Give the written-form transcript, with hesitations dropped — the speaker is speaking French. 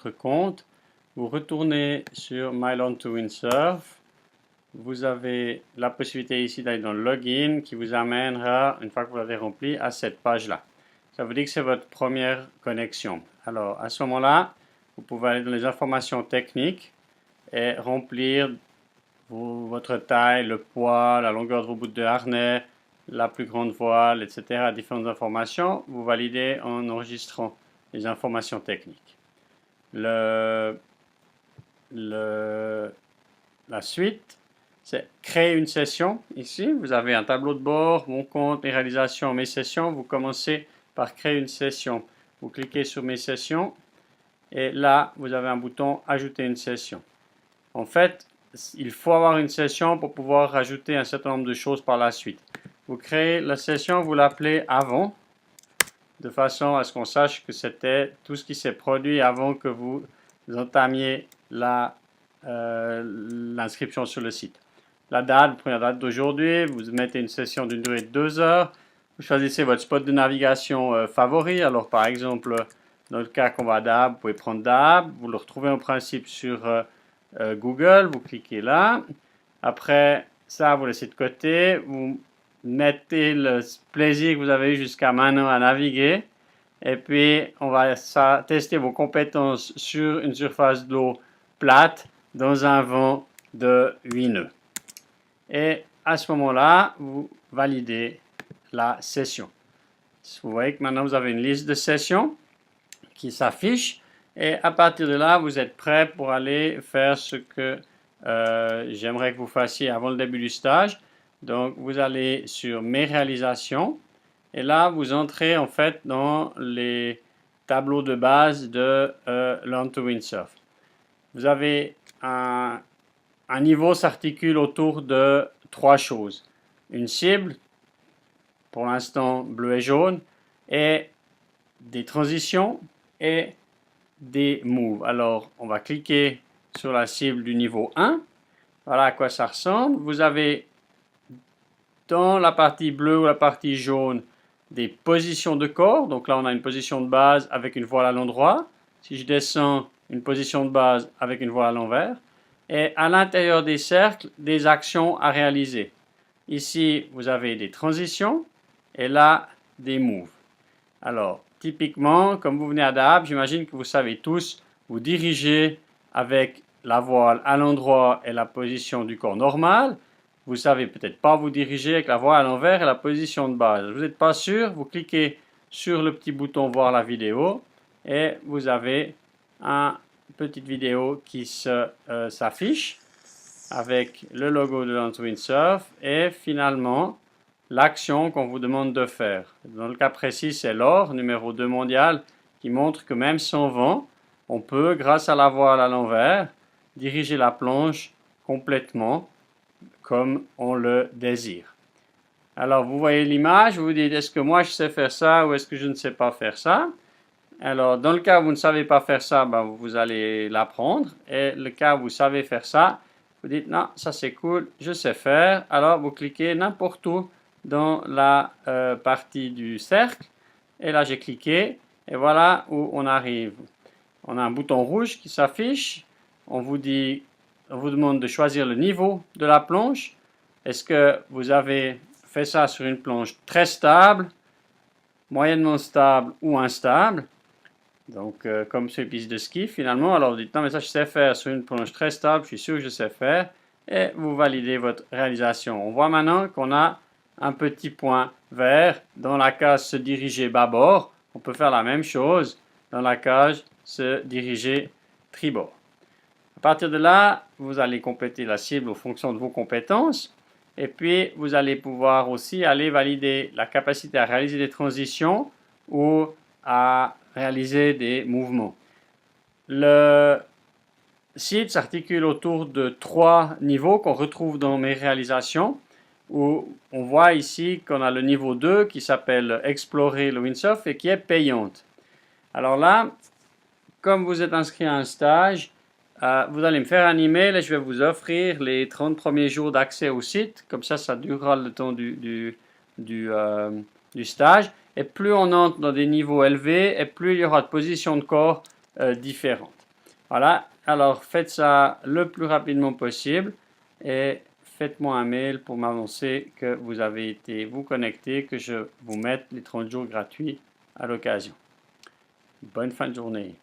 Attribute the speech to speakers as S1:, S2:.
S1: votre compte, vous retournez sur My Learn to Windsurf. Vous avez la possibilité ici d'aller dans le login qui vous amènera, une fois que vous l'avez rempli, à cette page-là. Ça vous dit que c'est votre première connexion. Alors, à ce moment-là, vous pouvez aller dans les informations techniques et remplir votre taille, le poids, la longueur de vos bouts de harnais, la plus grande voile, etc. Différentes informations. Vous validez en enregistrant les informations techniques. La suite, c'est créer une session. Ici, vous avez un tableau de bord, mon compte, mes réalisations, mes sessions. Vous commencez par créer une session. Vous cliquez sur mes sessions et là, vous avez un bouton ajouter une session. En fait, il faut avoir une session pour pouvoir rajouter un certain nombre de choses par la suite. Vous créez la session, vous l'appelez avant, de façon à ce qu'on sache que c'était tout ce qui s'est produit avant que vous entamiez l'inscription sur le site. La date, vous prenez la date d'aujourd'hui, vous mettez une session d'une durée de 2 heures, vous choisissez votre spot de navigation favori. Alors par exemple, dans le cas qu'on va à Dahab, vous pouvez prendre Dahab, vous le retrouvez en principe sur Google, vous cliquez là. Après ça, vous laissez de côté, vous mettez le plaisir que vous avez eu jusqu'à maintenant à naviguer. Et puis, on va tester vos compétences sur une surface d'eau plate dans un vent de 8 nœuds. Et à ce moment-là, vous validez la session. Vous voyez que maintenant, vous avez une liste de sessions qui s'affiche. Et à partir de là, vous êtes prêt pour aller faire ce que j'aimerais que vous fassiez avant le début du stage. Donc, vous allez sur mes réalisations. Et là, vous entrez en fait dans les tableaux de base de Learn to Windsurf. Vous avez un niveau s'articule autour de 3 choses. Une cible, pour l'instant bleu et jaune, et des transitions et des moves. Alors, on va cliquer sur la cible du niveau 1. Voilà à quoi ça ressemble. Vous avez dans la partie bleue ou la partie jaune des positions de corps. Donc là, on a une position de base avec une voile à l'endroit. Si je descends, une position de base avec une voile à l'envers. Et à l'intérieur des cercles, des actions à réaliser. Ici, vous avez des transitions et là, des moves. Alors, typiquement, comme vous venez à Dahab, j'imagine que vous savez tous vous diriger avec la voile à l'endroit et la position du corps normal. Vous ne savez peut-être pas vous diriger avec la voile à l'envers et la position de base. Vous n'êtes pas sûr, vous cliquez sur le petit bouton voir la vidéo et vous avez une petite vidéo qui s'affiche avec le logo de Learn to Windsurf et finalement l'action qu'on vous demande de faire. Dans le cas précis, c'est l'or, numéro 2 mondial, qui montre que même sans vent, on peut, grâce à la voile à l'envers, diriger la planche complètement comme on le désire. Alors, vous voyez l'image, vous vous dites, est-ce que moi je sais faire ça ou est-ce que je ne sais pas faire ça? Alors, dans le cas où vous ne savez pas faire ça, vous allez l'apprendre. Et le cas où vous savez faire ça, vous dites, non, ça c'est cool, je sais faire. Alors, vous cliquez n'importe où dans la partie du cercle. Et là, j'ai cliqué. Et voilà où on arrive. On a un bouton rouge qui s'affiche. On vous demande de choisir le niveau de la planche. Est-ce que vous avez fait ça sur une planche très stable, moyennement stable ou instable? Donc, comme sur les pistes de ski, finalement, alors vous dites, non, mais ça, je sais faire sur une planche très stable, je suis sûr que je sais faire, et vous validez votre réalisation. On voit maintenant qu'on a un petit point vert dans la case se diriger bâbord. On peut faire la même chose dans la case se diriger tribord. À partir de là, vous allez compléter la cible en fonction de vos compétences, et puis vous allez pouvoir aussi aller valider la capacité à réaliser des transitions ou à réaliser des mouvements. Le site s'articule autour de 3 niveaux qu'on retrouve dans mes réalisations, où on voit ici qu'on a le niveau 2 qui s'appelle Explorer le windsurf et qui est payante. Alors là, comme vous êtes inscrit à un stage, vous allez me faire un email et je vais vous offrir les 30 premiers jours d'accès au site. Comme ça durera le temps du stage. Et plus on entre dans des niveaux élevés, et plus il y aura de positions de corps différentes. Voilà, alors faites ça le plus rapidement possible et faites-moi un mail pour m'annoncer que vous avez été vous connecter, que je vous mette les 30 jours gratuits à l'occasion. Bonne fin de journée.